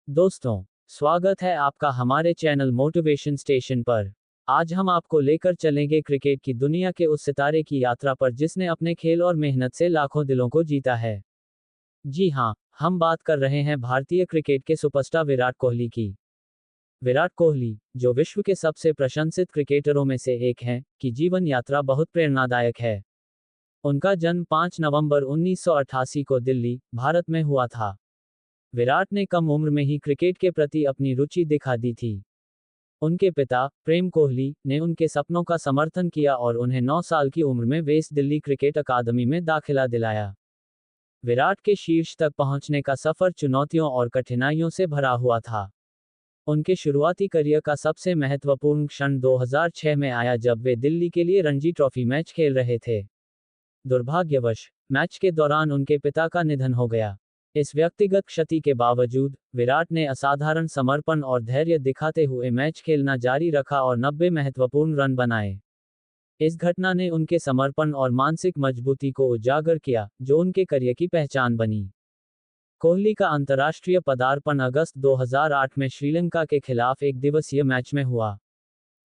दोस्तों, स्वागत है आपका हमारे चैनल मोटिवेशन स्टेशन पर। आज हम आपको लेकर चलेंगे क्रिकेट की दुनिया के उस सितारे की यात्रा पर जिसने अपने खेल और मेहनत से लाखों दिलों को जीता है। जी हाँ, हम बात कर रहे हैं भारतीय क्रिकेट के सुपरस्टार विराट कोहली की। विराट कोहली, जो विश्व के सबसे प्रशंसित क्रिकेटरों में से एक हैं, की जीवन यात्रा बहुत प्रेरणादायक है। उनका जन्म 5 नवंबर 1988 को दिल्ली, भारत में हुआ था। विराट ने कम उम्र में ही क्रिकेट के प्रति अपनी रुचि दिखा दी थी। उनके पिता, प्रेम कोहली, ने उनके सपनों का समर्थन किया और उन्हें 9 साल की उम्र में वेस्ट दिल्ली क्रिकेट अकादमी में दाखिला दिलाया। विराट के शीर्ष तक पहुंचने का सफर चुनौतियों और कठिनाइयों से भरा हुआ था। उनके शुरुआती करियर का सबसे महत्वपूर्ण क्षण 2006 में आया जब वे दिल्ली के लिए रणजी ट्रॉफी मैच खेल रहे थे। दुर्भाग्यवश, मैच के दौरान उनके पिता का निधन हो गया। इस व्यक्तिगत क्षति के बावजूद, विराट ने असाधारण समर्पण और धैर्य दिखाते हुए मैच खेलना जारी रखा और 90 महत्वपूर्ण रन बनाए। इस घटना ने उनके समर्पण और मानसिक मजबूती को उजागर किया, जो उनके करियर की पहचान बनी। कोहली का अंतर्राष्ट्रीय पदार्पण अगस्त 2008 में श्रीलंका के खिलाफ एक दिवसीय मैच में हुआ।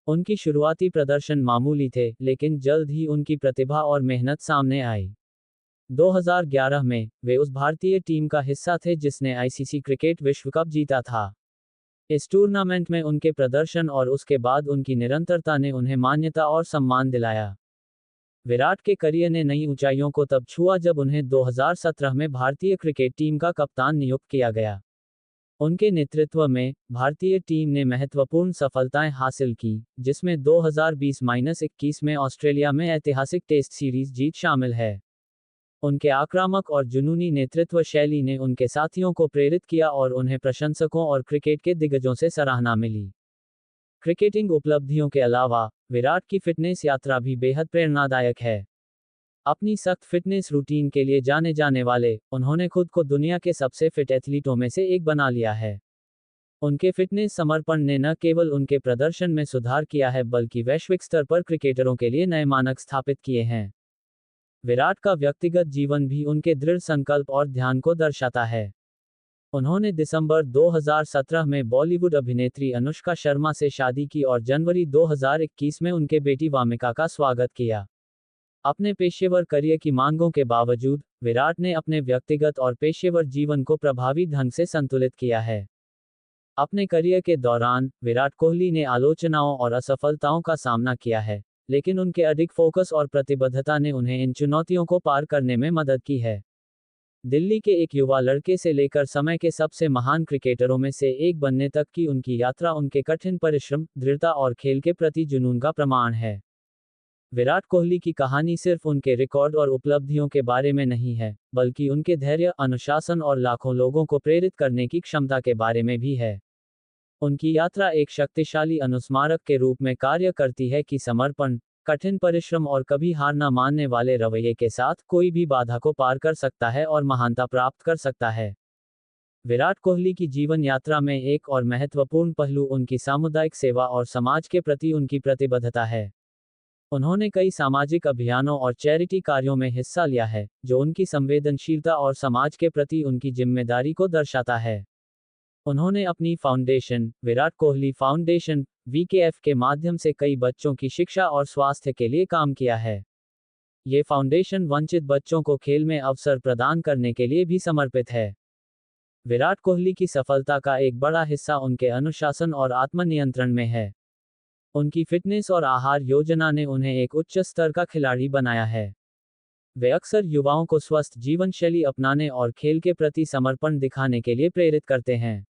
उनकी शुरुआती प्रदर्शन मामूली थे, लेकिन जल्द ही उनकी प्रतिभा और मेहनत सामने आई। 2011 में, वे उस भारतीय टीम का हिस्सा थे जिसने आईसीसी क्रिकेट विश्व कप जीता था। इस टूर्नामेंट में उनके प्रदर्शन और उसके बाद उनकी निरंतरता ने उन्हें मान्यता और सम्मान दिलाया। विराट के करियर ने नई ऊंचाइयों को तब छुआ जब उन्हें 2017 में भारतीय क्रिकेट टीम का कप्तान नियुक्त किया गया। उनके नेतृत्व में, भारतीय टीम ने महत्वपूर्ण सफलताएं हासिल की, जिसमें 2020-21 में ऑस्ट्रेलिया में ऐतिहासिक टेस्ट सीरीज जीत शामिल है। उनके आक्रामक और जुनूनी नेतृत्व शैली ने उनके साथियों को प्रेरित किया और उन्हें प्रशंसकों और क्रिकेट के दिग्गजों से सराहना मिली। क्रिकेटिंग उपलब्धियों के अलावा, विराट की फिटनेस यात्रा भी बेहद प्रेरणादायक है। अपनी सख्त फिटनेस रूटीन के लिए जाने जाने वाले, उन्होंने खुद को दुनिया के सबसे फिट एथलीटों में से एक बना लिया है। उनके फिटनेस समर्पण ने न केवल उनके प्रदर्शन में सुधार किया है बल्कि वैश्विक स्तर पर क्रिकेटरों के लिए नए मानक स्थापित किए हैं। विराट का व्यक्तिगत जीवन भी उनके दृढ़ संकल्प और ध्यान को दर्शाता है। उन्होंने दिसंबर 2017 में बॉलीवुड अभिनेत्री अनुष्का शर्मा से शादी की और जनवरी 2021 में उनके बेटी वामिका का स्वागत किया। अपने पेशेवर करियर की मांगों के बावजूद, विराट ने अपने व्यक्तिगत और पेशेवर जीवन को प्रभावी ढंग से संतुलित किया है। अपने करियर के दौरान, विराट कोहली ने आलोचनाओं और असफलताओं का सामना किया है, लेकिन उनके अधिक फोकस और प्रतिबद्धता ने उन्हें इन चुनौतियों को पार करने में मदद की है। दिल्ली के एक युवा लड़के से लेकर समय के सबसे महान क्रिकेटरों में से एक बनने तक की उनकी यात्रा उनके कठिन परिश्रम, दृढ़ता और खेल के प्रति जुनून का प्रमाण है। विराट कोहली की कहानी सिर्फ उनके रिकॉर्ड और उपलब्धियों के बारे में नहीं है, बल्कि उनके धैर्य, अनुशासन और लाखों लोगों को प्रेरित करने की क्षमता के बारे में भी है। उनकी यात्रा एक शक्तिशाली अनुस्मारक के रूप में कार्य करती है कि समर्पण, कठिन परिश्रम और कभी हार न मानने वाले रवैये के साथ कोई भी बाधा को पार कर सकता है और महानता प्राप्त कर सकता है। विराट कोहली की जीवन यात्रा में एक और महत्वपूर्ण पहलू उनकी सामुदायिक सेवा और समाज के प्रति उनकी प्रतिबद्धता है। उन्होंने कई सामाजिक अभियानों और चैरिटी कार्यों में हिस्सा लिया है, जो उनकी संवेदनशीलता और समाज के प्रति उनकी जिम्मेदारी को दर्शाता है। उन्होंने अपनी फाउंडेशन, विराट कोहली फाउंडेशन, वीकेएफ के माध्यम से कई बच्चों की शिक्षा और स्वास्थ्य के लिए काम किया है। ये फाउंडेशन वंचित बच्चों को खेल में अवसर प्रदान करने के लिए भी समर्पित है। विराट कोहली की सफलता का एक बड़ा हिस्सा उनके अनुशासन और आत्मनियंत्रण में है। उनकी फिटनेस और आहार योजना ने उन्हें एक उच्च स्तर का खिलाड़ी बनाया है। वे अक्सर युवाओं को स्वस्थ जीवन शैली अपनाने और खेल के प्रति समर्पण दिखाने के लिए प्रेरित करते हैं।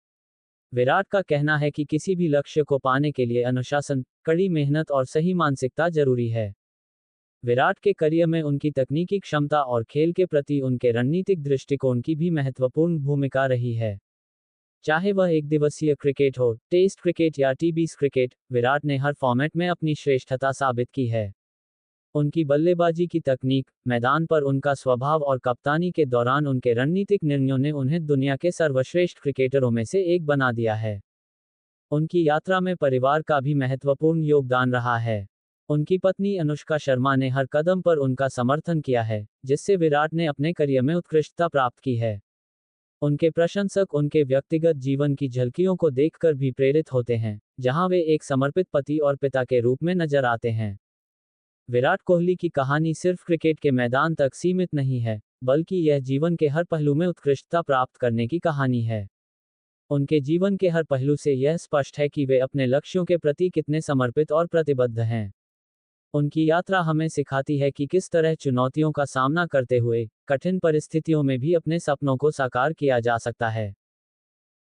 विराट का कहना है कि किसी भी लक्ष्य को पाने के लिए अनुशासन, कड़ी मेहनत और सही मानसिकता जरूरी है। विराट के करियर में उनकी तकनीकी क्षमता और खेल के प्रति उनके रणनीतिक दृष्टिकोण की भी महत्वपूर्ण भूमिका रही है। चाहे वह एक दिवसीय क्रिकेट हो, टेस्ट क्रिकेट या टी20 क्रिकेट, विराट ने हर फॉर्मेट में अपनी श्रेष्ठता साबित की है। उनकी बल्लेबाजी की तकनीक, मैदान पर उनका स्वभाव और कप्तानी के दौरान उनके रणनीतिक निर्णयों ने उन्हें दुनिया के सर्वश्रेष्ठ क्रिकेटरों में से एक बना दिया है। उनकी यात्रा में परिवार का भी महत्वपूर्ण योगदान रहा है। उनकी पत्नी अनुष्का शर्मा ने हर कदम पर उनका समर्थन किया है, जिससे विराट ने अपने करियर में उत्कृष्टता प्राप्त की है। उनके प्रशंसक उनके व्यक्तिगत जीवन की झलकियों को देखकर भी प्रेरित होते हैं, जहां वे एक समर्पित पति और पिता के रूप में नजर आते हैं। विराट कोहली की कहानी सिर्फ क्रिकेट के मैदान तक सीमित नहीं है, बल्कि यह जीवन के हर पहलू में उत्कृष्टता प्राप्त करने की कहानी है। उनके जीवन के हर पहलू से यह स्पष्ट है कि वे अपने लक्ष्यों के प्रति कितने समर्पित और प्रतिबद्ध हैं। उनकी यात्रा हमें सिखाती है कि किस तरह चुनौतियों का सामना करते हुए कठिन परिस्थितियों में भी अपने सपनों को साकार किया जा सकता है।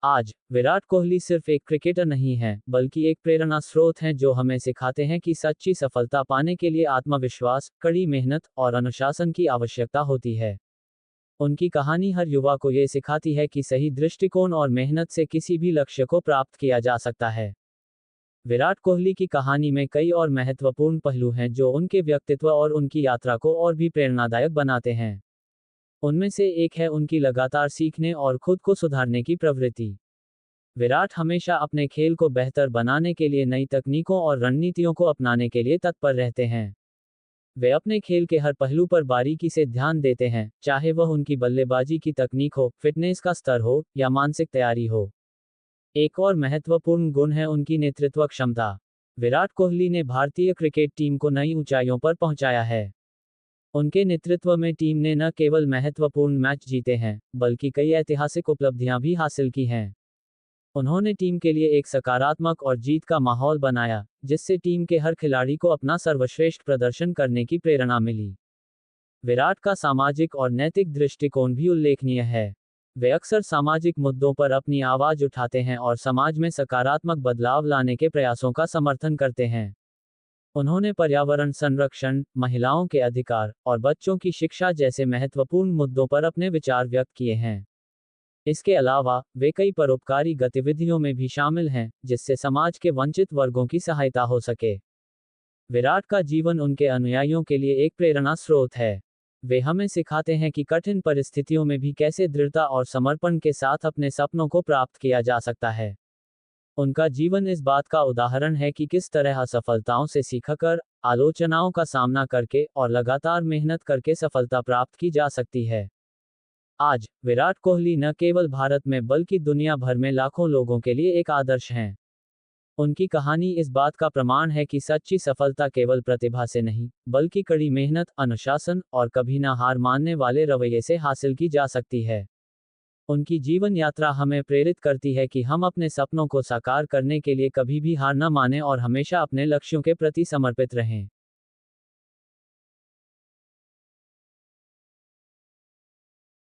आज विराट कोहली सिर्फ एक क्रिकेटर नहीं है, बल्कि एक प्रेरणा स्रोत हैं जो हमें सिखाते हैं कि सच्ची सफलता पाने के लिए आत्मविश्वास, कड़ी मेहनत और अनुशासन की आवश्यकता होती है। उनकी कहानी हर युवा को ये सिखाती है कि सही दृष्टिकोण और मेहनत से किसी भी लक्ष्य को प्राप्त किया जा सकता है। विराट कोहली की कहानी में कई और महत्वपूर्ण पहलू हैं जो उनके व्यक्तित्व और उनकी यात्रा को और भी प्रेरणादायक बनाते हैं। उनमें से एक है उनकी लगातार सीखने और खुद को सुधारने की प्रवृत्ति। विराट हमेशा अपने खेल को बेहतर बनाने के लिए नई तकनीकों और रणनीतियों को अपनाने के लिए तत्पर रहते हैं। वे अपने खेल के हर पहलू पर बारीकी से ध्यान देते हैं, चाहे वह उनकी बल्लेबाजी की तकनीक हो, फिटनेस का स्तर हो या मानसिक तैयारी हो। एक और महत्वपूर्ण गुण है उनकी नेतृत्व क्षमता। विराट कोहली ने भारतीय क्रिकेट टीम को नई ऊंचाइयों पर पहुंचाया है। उनके नेतृत्व में टीम ने न केवल महत्वपूर्ण मैच जीते हैं, बल्कि कई ऐतिहासिक उपलब्धियां भी हासिल की हैं। उन्होंने टीम के लिए एक सकारात्मक और जीत का माहौल बनाया, जिससे टीम के हर खिलाड़ी को अपना सर्वश्रेष्ठ प्रदर्शन करने की प्रेरणा मिली। विराट का सामाजिक और नैतिक दृष्टिकोण भी उल्लेखनीय है। वे अक्सर सामाजिक मुद्दों पर अपनी आवाज उठाते हैं और समाज में सकारात्मक बदलाव लाने के प्रयासों का समर्थन करते हैं। उन्होंने पर्यावरण संरक्षण, महिलाओं के अधिकार और बच्चों की शिक्षा जैसे महत्वपूर्ण मुद्दों पर अपने विचार व्यक्त किए हैं। इसके अलावा वे कई परोपकारी गतिविधियों में भी शामिल हैं, जिससे समाज के वंचित वर्गों की सहायता हो सके। विराट का जीवन उनके अनुयायियों के लिए एक प्रेरणा स्रोत है। वे हमें सिखाते हैं कि कठिन परिस्थितियों में भी कैसे दृढ़ता और समर्पण के साथ अपने सपनों को प्राप्त किया जा सकता है। उनका जीवन इस बात का उदाहरण है कि किस तरह असफलताओं से सीखकर, आलोचनाओं का सामना करके और लगातार मेहनत करके सफलता प्राप्त की जा सकती है। आज विराट कोहली न केवल भारत में बल्कि दुनिया भर में लाखों लोगों के लिए एक आदर्श हैं। उनकी कहानी इस बात का प्रमाण है कि सच्ची सफलता केवल प्रतिभा से नहीं, बल्कि कड़ी मेहनत, अनुशासन और कभी ना हार मानने वाले रवैये से हासिल की जा सकती है। उनकी जीवन यात्रा हमें प्रेरित करती है कि हम अपने सपनों को साकार करने के लिए कभी भी हार न मानें और हमेशा अपने लक्ष्यों के प्रति समर्पित रहें।